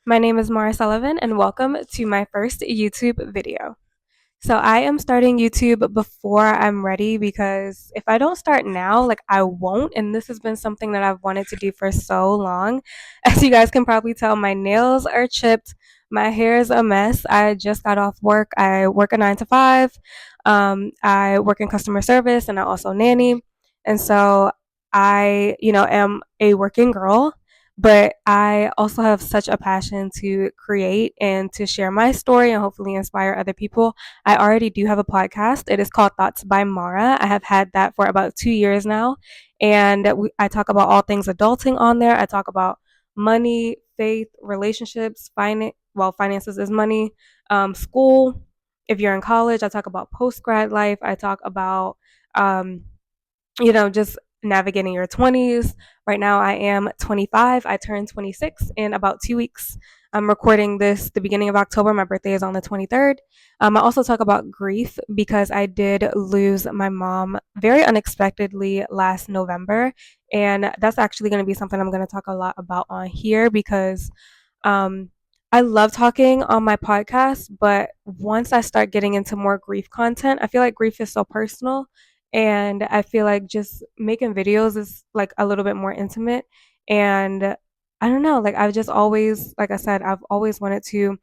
My name is Mara Sullivan, and welcome to my first YouTube video. So, I am starting YouTube before I'm ready because if I don't start now, I won't. And this has been something that I've wanted to do for so long. As you guys can probably tell, my nails are chipped, my hair is a mess. I just got off work. I work a 9 to 5. I work in customer service and I also nanny. And so I am a working girl, but I also have such a passion to create and to share my story and hopefully inspire other people. I already do have a podcast. It is called Thoughts by Mara. I have had that for about 2 years now. And I talk about all things adulting on there. I talk about money, faith, relationships, finances is money, school. If you're in college, I talk about post grad life. I talk about um, just navigating your 20s. Right now, I am 25. I turn 26 in about 2 weeks. I'm recording this the beginning of October. My birthday is on the 23rd. I also talk about grief because I did lose my mom very unexpectedly last November. And that's actually going to be something I'm going to talk a lot about on here because um, I love talking on my podcast, but once I start getting into more grief content, I feel like grief is so personal. And I feel like just making videos is like a little bit more intimate. And I don't know, I've just always, like I said, I've always wanted to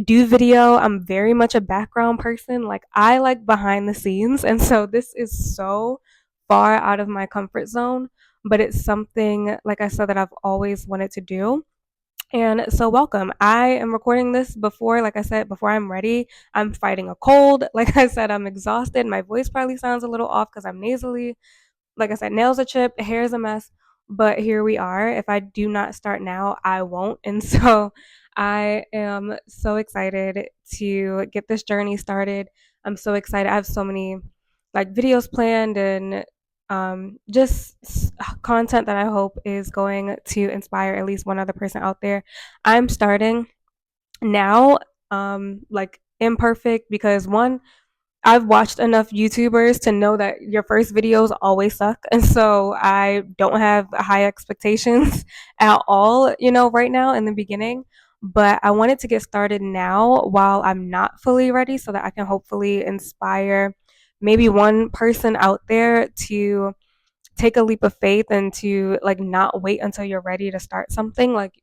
do video. I'm very much a background person. Like, I like behind the scenes. And so this is so far out of my comfort zone, but it's something, like I said, that I've always wanted to do. And so, welcome. I am recording this before, like I said, before I'm ready. I'm fighting a cold. Like I said, I'm exhausted. My voice probably sounds a little off because I'm nasally. Like I said, nails are chipped, hair is a mess, but here we are. If I do not start now, I won't. And so, I am so excited to get this journey started. I'm so excited. I have so many videos planned and content that I hope is going to inspire at least one other person out there. I'm starting now, imperfect because one, I've watched enough YouTubers to know that your first videos always suck. And so I don't have high expectations at all, right now in the beginning. But I wanted to get started now while I'm not fully ready so that I can hopefully inspire maybe one person out there to take a leap of faith and to not wait until you're ready to start something. Like,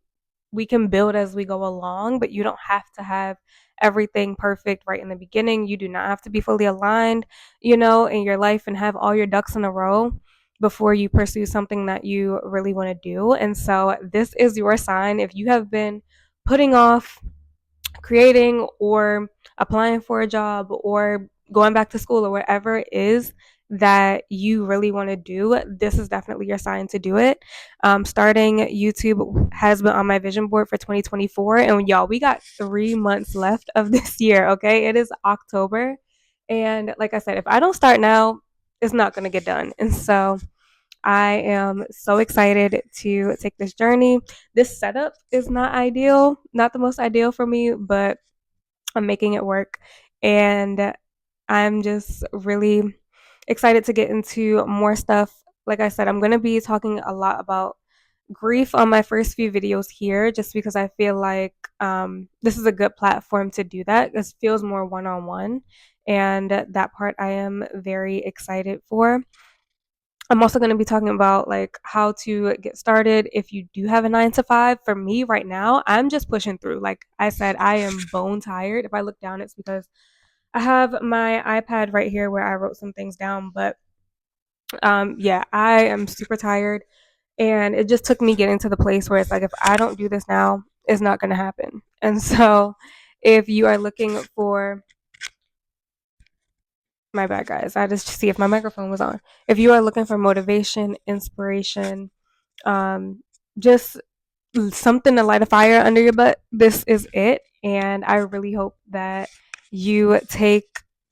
we can build as we go along, but you don't have to have everything perfect right in the beginning. You do not have to be fully aligned, in your life and have all your ducks in a row before you pursue something that you really want to do. And so this is your sign. If you have been putting off creating or applying for a job or going back to school or whatever it is that you really want to do, this is definitely your sign to do it. Starting YouTube has been on my vision board for 2024. And y'all, we got 3 months left of this year, okay? It is October. And like I said, if I don't start now, it's not going to get done. And so I am so excited to take this journey. This setup is not ideal, not the most ideal for me, but I'm making it work. And I'm just really excited to get into more stuff. Like I said, I'm going to be talking a lot about grief on my first few videos here, just because I feel like this is a good platform to do that. This feels more one on one. And that part I am very excited for. I'm also going to be talking about how to get started if you do have a 9 to 5. For me right now, I'm just pushing through. Like I said, I am bone tired. If I look down, it's because I have my iPad right here where I wrote some things down. But yeah, I am super tired. And it just took me getting to the place where it's like, if I don't do this now, it's not going to happen. And so if you are looking for my bad, guys. I just see if my microphone was on. If you are looking for motivation, inspiration, um, just something to light a fire under your butt, this is it. And I really hope that you take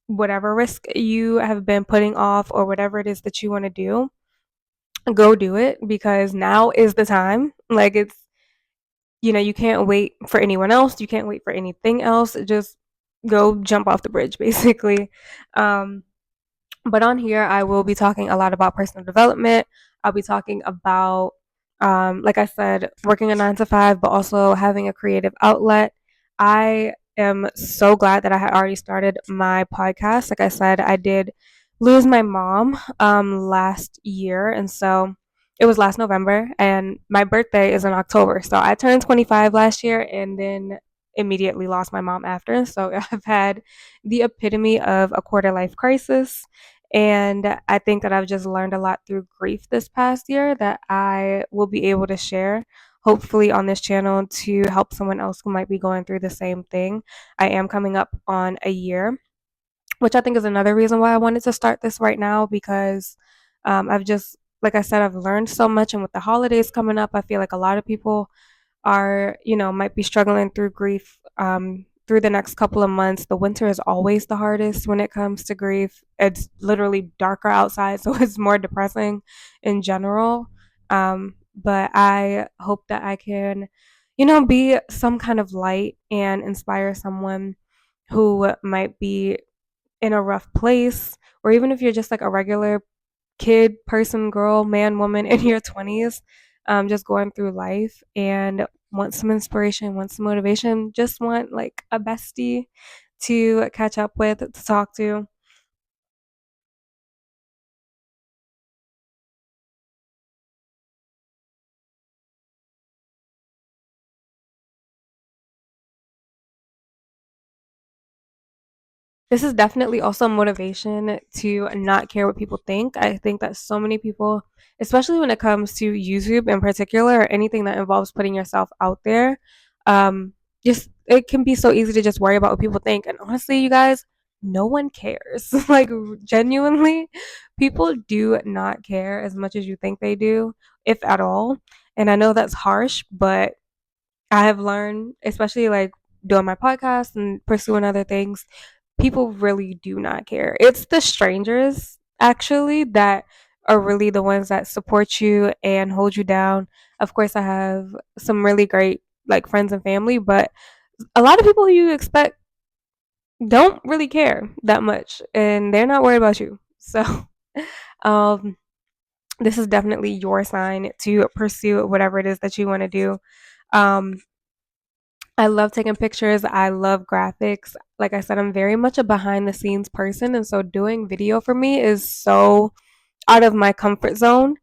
whatever risk you have been putting off or whatever it is that you want to do, go do it because now is the time. Like, you can't wait for anyone else. You can't wait for anything else. Just go jump off the bridge, basically. Um, But on here, I will be talking a lot about personal development. I'll be talking about Like I said, working a 9 to 5, but also having a creative outlet. I am so glad that I had already started my podcast. Like I said, I did lose my mom last year, and so it was last November, and my birthday is in October. So I turned 25 last year, and then immediately lost my mom after. So I've had the epitome of a quarter life crisis. And I think that I've just learned a lot through grief this past year that I will be able to share, hopefully, on this channel to help someone else who might be going through the same thing. I am coming up on a year, which I think is another reason why I wanted to start this right now because I've just, like I said, I've learned so much. And with the holidays coming up, I feel like a lot of people are, might be struggling through grief through the next couple of months. The winter is always the hardest when it comes to grief. It's literally darker outside, so it's more depressing in general. But I hope that I can, be some kind of light and inspire someone who might be in a rough place, or even if you're just like a regular kid, person, girl, man, woman in your 20s, just going through life and want some inspiration, want some motivation, just want like a bestie to catch up with, to talk to. This is definitely also motivation to not care what people think. I think that so many people, especially when it comes to YouTube in particular, or anything that involves putting yourself out there, um, just it can be so easy to just worry about what people think. And honestly, you guys, no one cares. Like genuinely, people do not care as much as you think they do, if at all. And I know that's harsh, but I have learned, especially like doing my podcast and pursuing other things, people really do not care. It's the strangers actually that are really the ones that support you and hold you down. Of course, I have some really great like friends and family, but a lot of people who you expect don't really care that much and they're not worried about you. So, um this is definitely your sign to pursue whatever it is that you want to do. Um I love taking pictures. I love graphics. Like I said, I'm very much a behind the scenes person. And so doing video for me is so out of my comfort zone.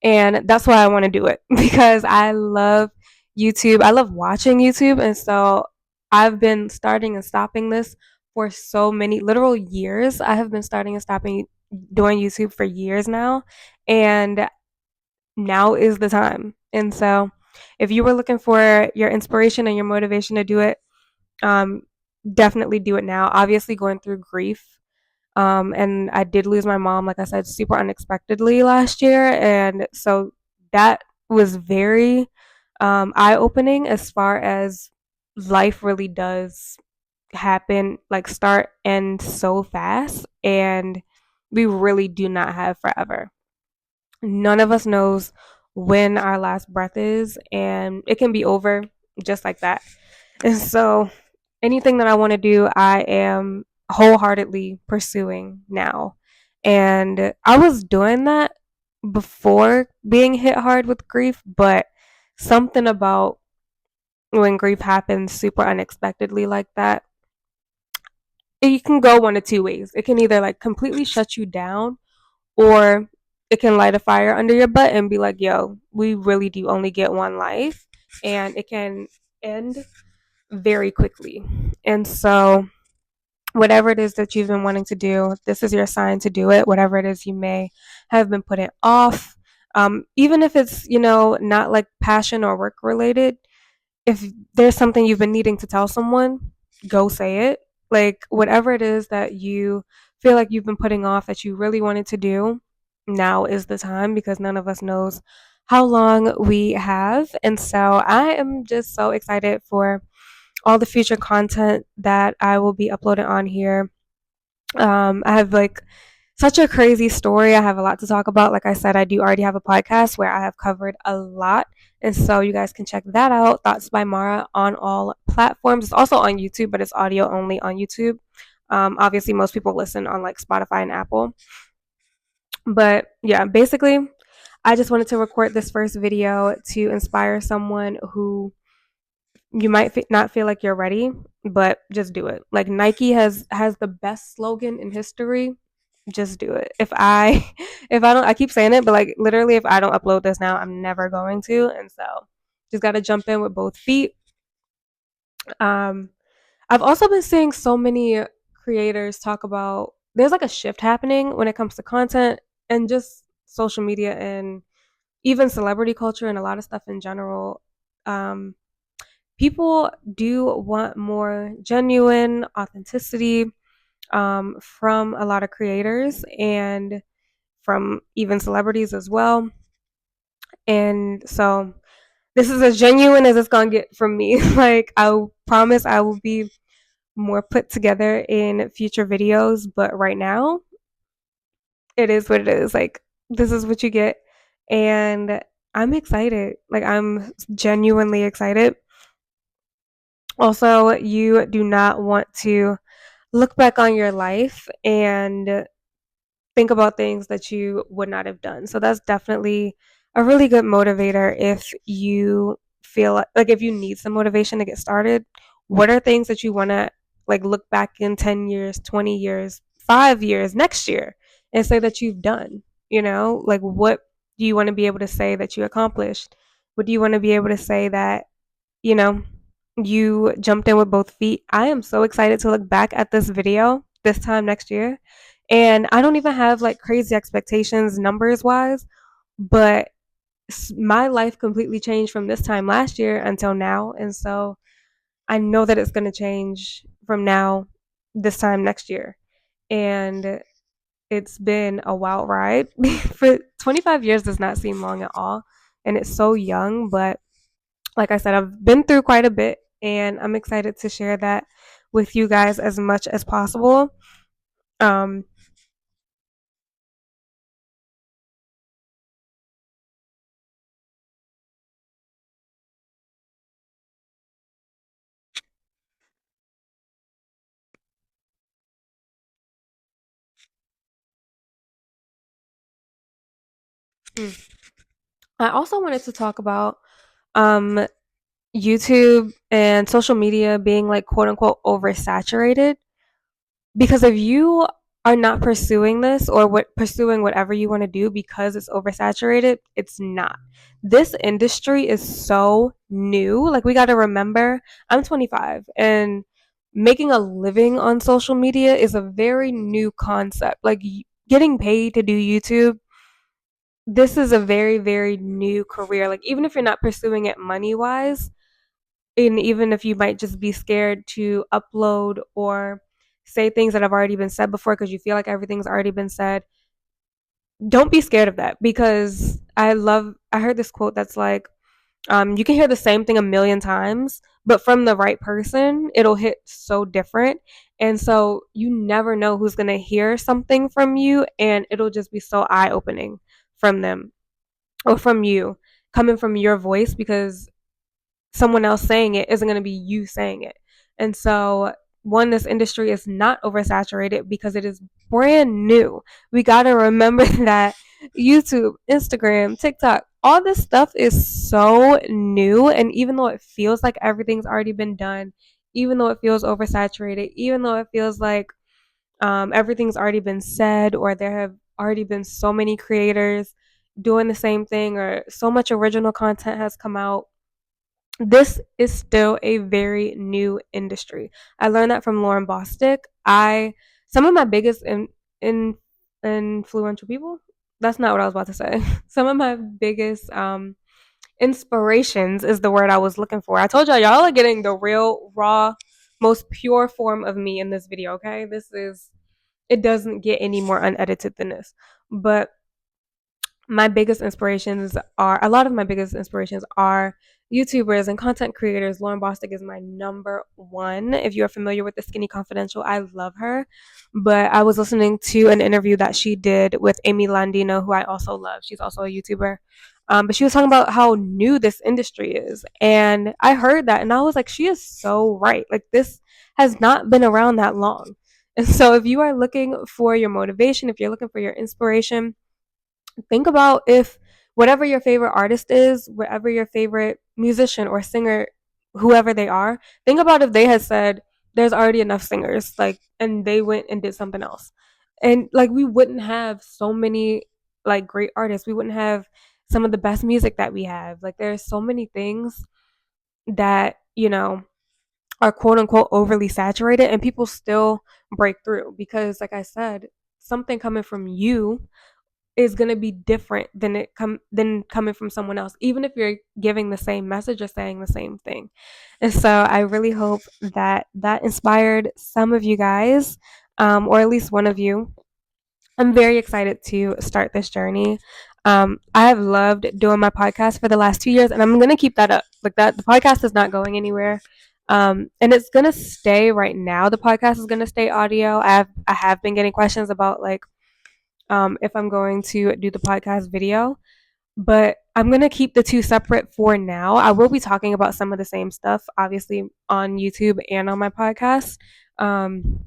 And that's why I want to do it because I love YouTube. I love watching YouTube. And so I've been starting and stopping this for so many literal years. I have been starting and stopping doing YouTube for years now. And now is the time. And so if you were looking for your inspiration and your motivation to do it, um, definitely do it now. Obviously, going through grief. And I did lose my mom, like I said, super unexpectedly last year. And so that was very eye opening as far as life really does happen, like start and so fast. And we really do not have forever. None of us knows when our last breath is, and it can be over just like that. And so anything that I want to do, I am wholeheartedly pursuing now. And I was doing that before being hit hard with grief, but something about when grief happens super unexpectedly like that, it can go one of two ways. It can either like completely shut you down, or it can light a fire under your butt and be like, yo, we really do only get one life. And it can end very quickly. And so whatever it is that you've been wanting to do, this is your sign to do it. Whatever it is you may have been putting off, even if it's, not like passion or work related, if there's something you've been needing to tell someone, go say it. Like whatever it is that you feel like you've been putting off that you really wanted to do, now is the time because none of us knows how long we have. And so I am just so excited for all the future content that I will be uploading on here. I have like such a crazy story. I have a lot to talk about. Like I said, I do already have a podcast where I have covered a lot. And so you guys can check that out. Thoughts by Mara on all platforms. It's also on YouTube, but it's audio only on YouTube. Obviously, most people listen on like Spotify and Apple. But yeah, basically, I just wanted to record this first video to inspire someone who you might not feel like you're ready, but just do it. Like Nike has the best slogan in history. Just do it. If I if I don't, I keep saying it, but like literally if I don't upload this now, I'm never going to. And so just got to jump in with both feet. Um I've also been seeing so many creators talk about there's like a shift happening when it comes to content and just social media and even celebrity culture and a lot of stuff in general. Um, People do want more genuine authenticity from a lot of creators and from even celebrities as well. And so this is as genuine as it's gonna get from me. Like I promise I will be more put together in future videos, but right now it is what it is. Like this is what you get, and I'm excited. Like I'm genuinely excited. Also, you do not want to look back on your life and think about things that you would not have done. So that's definitely a really good motivator if you feel like if you need some motivation to get started. What are things that you want to like look back in 10 years, 20 years, 5 years, next year and say that you've done, you know? Like what do you want to be able to say that you accomplished? What do you want to be able to say that, you know, you jumped in with both feet? I am so excited to look back at this video this time next year. And I don't even have like crazy expectations numbers wise, but my life completely changed from this time last year until now. And so I know that it's going to change from now this time next year. And it's been a wild ride. For 25 years does not seem long at all. And it's so young, but like I said, I've been through quite a bit and I'm excited to share that with you guys as much as possible. Um, I also wanted to talk about um, YouTube and social media being like quote unquote oversaturated. Because if you are not pursuing this or pursuing whatever you want to do because it's oversaturated, it's not. This industry is so new. Like we got to remember, I'm 25 and making a living on social media is a very new concept. Like getting paid to do YouTube, this is a very very new career. Like even if you're not pursuing it money wise, and even if you might just be scared to upload or say things that have already been said before because you feel like everything's already been said, don't be scared of that. Because I heard this quote that's like, you can hear the same thing a million times, but from the right person it'll hit so different. And so you never know who's going to hear something from you and it'll just be so eye-opening from them or from you, coming from your voice, because someone else saying it isn't going to be you saying it. And so, one, this industry is not oversaturated because it is brand new. We got to remember that YouTube, Instagram, TikTok, all this stuff is so new. And even though it feels like everything's already been done, even though it feels oversaturated, even though it feels like everything's already been said, or there have already been so many creators doing the same thing, or so much original content has come out, this is still a very new industry. I learned that from Lauren Bostick. I Some of my biggest influential people. That's not what I was about to say. Some of my biggest inspirations is the word I was looking for. I told y'all are getting the real, raw, most pure form of me in this video. Okay, it doesn't get any more unedited than this. But my biggest inspirations are a lot of my biggest inspirations are YouTubers and content creators. Lauren Bostick is my number one. If you're familiar with the Skinny Confidential, I love her. But I was listening to an interview that she did with Amy Landino, who I also love. She's also a YouTuber. But she was talking about how new this industry is. And I heard that and I was like, she is so right. Like, this has not been around that long. And so, if you are looking for your motivation, if you're looking for your inspiration, think about if whatever your favorite artist is, whatever your favorite musician or singer, whoever they are, think about if they had said there's already enough singers, like, and they went and did something else. And like we wouldn't have so many like great artists. We wouldn't have some of the best music that we have. Like there's so many things that, are quote unquote overly saturated and people still break through because like I said, something coming from you is going to be different than coming from someone else, even if you're giving the same message or saying the same thing. And so I really hope that that inspired some of you guys, or at least one of you. I'm very excited to start this journey. I have loved doing my podcast for the last 2 years, and I'm gonna keep that up. Like that, the podcast is not going anywhere, and it's gonna stay. Right now, the podcast is gonna stay audio. I have been getting questions about like if I'm going to do the podcast video, but I'm gonna keep the two separate for now. I will be talking about some of the same stuff, obviously, on YouTube and on my podcast. Um,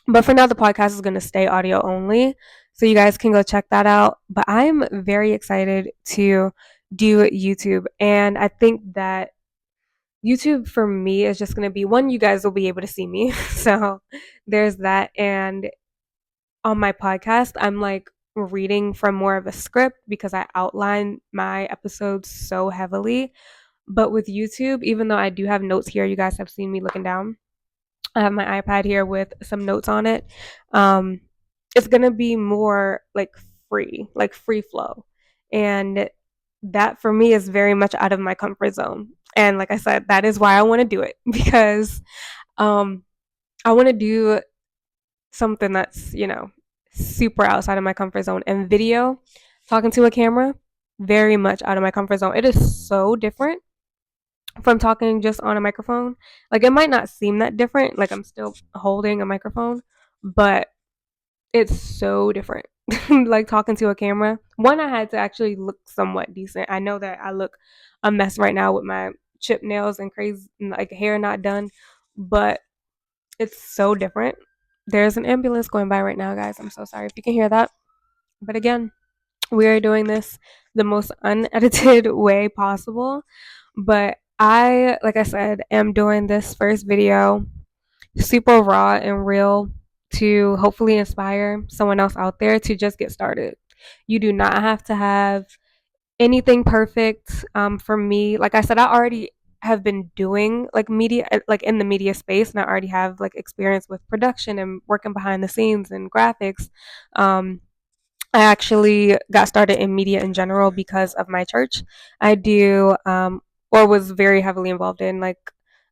but for now, the podcast is gonna stay audio only, so you guys can go check that out. But I'm very excited to do YouTube, and I think that YouTube for me is just gonna be one. You guys will be able to see me, so there's that, and on my podcast, I'm like reading from more of a script because I outline my episodes so heavily. But with YouTube, even though I do have notes here, you guys have seen me looking down. I have my iPad here with some notes on it. Um, it's gonna be more like free flow, and that for me is very much out of my comfort zone. And like I said, that is why I want to do it because um, I want to do something that's, super outside of my comfort zone. And video, talking to a camera, very much out of my comfort zone. It is so different from talking just on a microphone. Like, it might not seem that different. Like, I'm still holding a microphone, but it's so different. Like, talking to a camera. One, I had to actually look somewhat decent. I know that I look a mess right now with my chipped nails and crazy, like, hair not done, but it's so different. There's an ambulance going by right now, guys. I'm so sorry if you can hear that. But again, we are doing this the most unedited way possible. But I, like I said, am doing this first video super raw and real to hopefully inspire someone else out there to just get started. You do not have to have anything perfect. For me, like I said, I already have been doing like media, like in the media space, and I already have like experience with production and working behind the scenes and graphics. um, I actually got started in media in general because of my church. I do, or was very heavily involved in like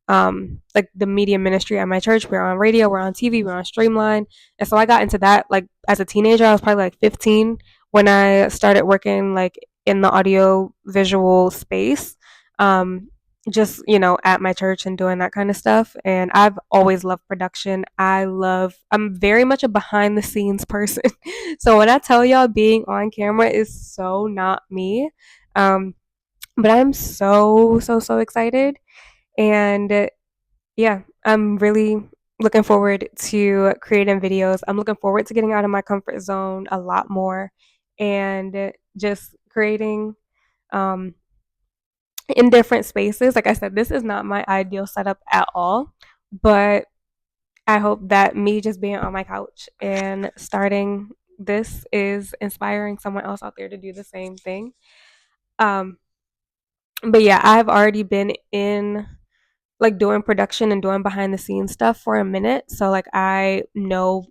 the media ministry at my church. We're on radio, we're on TV, we're on Streamline, and so I got into that like as a teenager. I was probably like 15 when I started working like in the audio visual space. Um, just at my church and doing that kind of stuff, and I've always loved production. I'm very much a behind the scenes person. So when I tell y'all being on camera is so not me, um but I'm so excited. And yeah, I'm really looking forward to creating videos. I'm looking forward to getting out of my comfort zone a lot more and just creating um in different spaces. Like I said, this is not my ideal setup at all, but I hope that me just being on my couch and starting this is inspiring someone else out there to do the same thing. Um, but yeah, I've already been in like doing production and doing behind the scenes stuff for a minute. So like I know,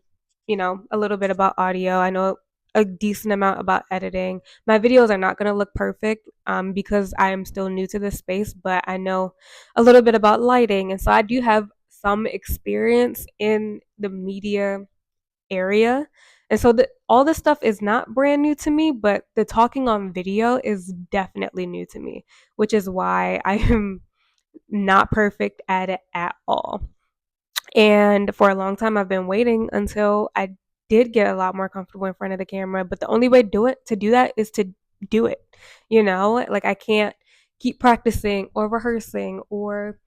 a little bit about audio. I know a decent amount about editing. My videos are not going to look perfect because I am still new to this space, but I know a little bit about lighting. And so I do have some experience in the media area. And so all this stuff is not brand new to me, but the talking on video is definitely new to me, which is why I am not perfect at it at all. And for a long time, I've been waiting until I did get a lot more comfortable in front of the camera. But the only way to do that is to do it. Like I can't keep practicing or rehearsing or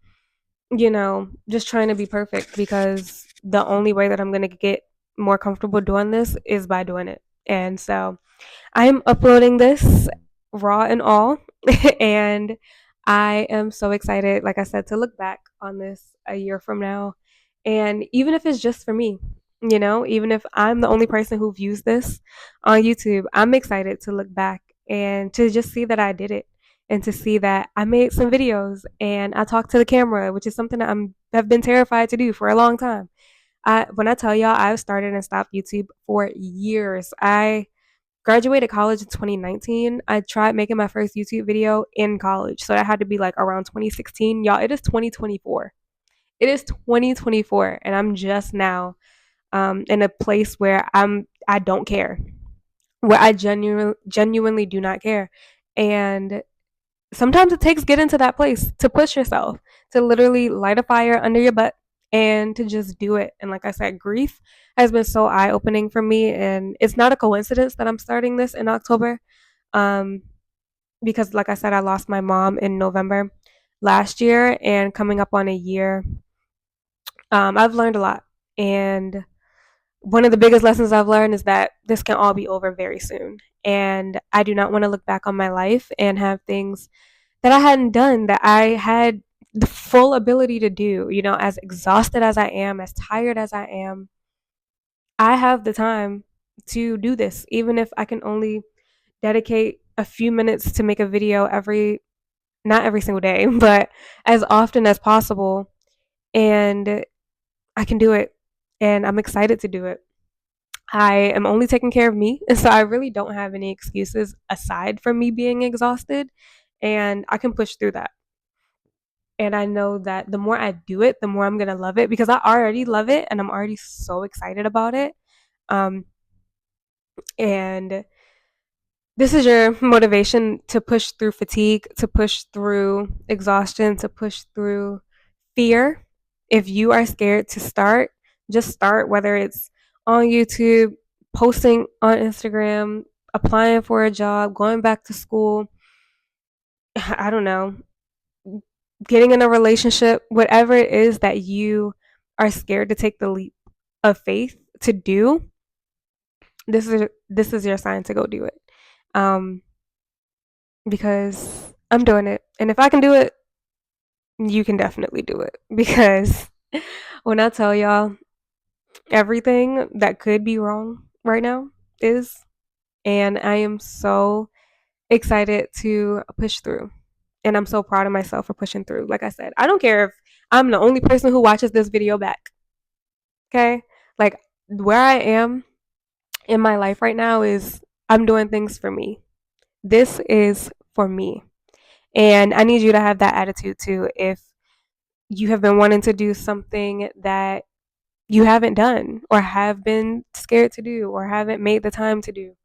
just trying to be perfect because the only way that I'm going to get more comfortable doing this is by doing it. And so I'm uploading this raw and all. And I am so excited, like I said, to look back on this a year from now. And even if it's just for me, even if I'm the only person who views this on YouTube, I'm excited to look back and to just see that I did it and to see that I made some videos and I talked to the camera, which is something that have been terrified to do for a long time. When I tell y'all, I've started and stopped YouTube for years. I graduated college in 2019. I tried making my first YouTube video in college. So that had to be like around 2016. Y'all, it is 2024. It is 2024 and I'm just now in a place where I don't care. Where I genuinely do not care. And sometimes it takes getting to that place to push yourself, to literally light a fire under your butt and to just do it. And like I said, grief has been so eye opening for me. And it's not a coincidence that I'm starting this in October. Um, because like I said, I lost my mom in November last year and coming up on a year. I've learned a lot. And one of the biggest lessons I've learned is that this can all be over very soon. And I do not want to look back on my life and have things that I hadn't done that I had the full ability to do. As exhausted as I am, as tired as I am, I have the time to do this, even if I can only dedicate a few minutes to make a video not every single day, but as often as possible. And I can do it. And I'm excited to do it. I am only taking care of me. And so I really don't have any excuses aside from me being exhausted. And I can push through that. And I know that the more I do it, the more I'm going to love it because I already love it and I'm already so excited about it. Um, and this is your motivation to push through fatigue, to push through exhaustion, to push through fear. If you are scared to start, just start, whether it's on YouTube, posting on Instagram, applying for a job, going back to school. I don't know, getting in a relationship, whatever it is that you are scared to take the leap of faith to do, this is your sign to go do it. Um, because I'm doing it, and if I can do it, you can definitely do it. Because when I tell y'all everything that could be wrong right now is, and I am so excited to push through. And I'm so proud of myself for pushing through. Like I said, I don't care if I'm the only person who watches this video back. Okay? Like where I am in my life right now is I'm doing things for me. This is for me. And I need you to have that attitude too. If you have been wanting to do something that you haven't done or have been scared to do or haven't made the time to do,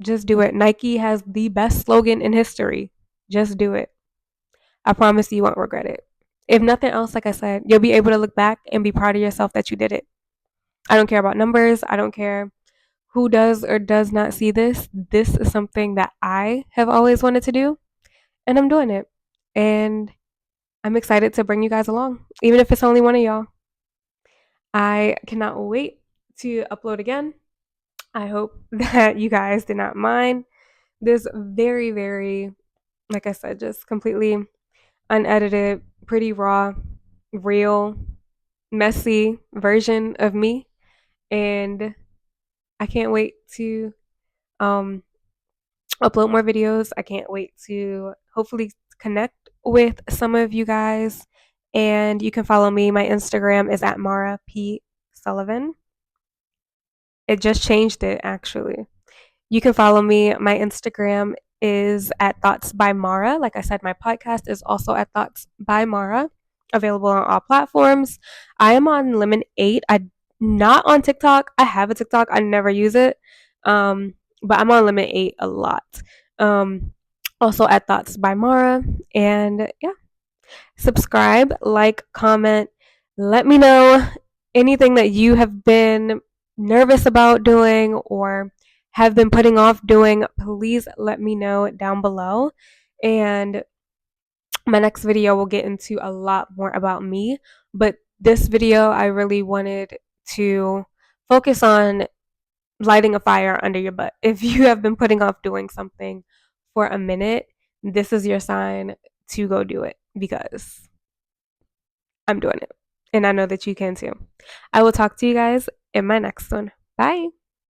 just do it. Nike has the best slogan in history. Just do it. I promise you won't regret it. If nothing else, like I said, you'll be able to look back and be proud of yourself that you did it. I don't care about numbers. I don't care who does or does not see this. This is something that I have always wanted to do, and I'm doing it. And I'm excited to bring you guys along, even if it's only one of y'all. I cannot wait to upload again. I hope that you guys did not mind this very, very, like I said, just completely unedited, pretty raw, real, messy version of me. And I can't wait to um, upload more videos. I can't wait to hopefully connect with some of you guys. And you can follow me. My Instagram is at Mara P. Sullivan. It just changed it actually. You can follow me. My Instagram is at Thoughts by Mara. Like I said, my podcast is also at Thoughts by Mara, available on all platforms. I am on Lemon 8. I'm not on TikTok. I have a TikTok. I never use it. But I'm on Lemon 8 a lot. Also at Thoughts by Mara. And yeah, subscribe, like, comment. Let me know anything that you have been nervous about doing or have been putting off doing. Please let me know down below. And my next video will get into a lot more about me. But this video, I really wanted to focus on lighting a fire under your butt. If you have been putting off doing something for a minute, this is your sign to go do it because I'm doing it. And I know that you can too. I will talk to you guys in my next one. Bye.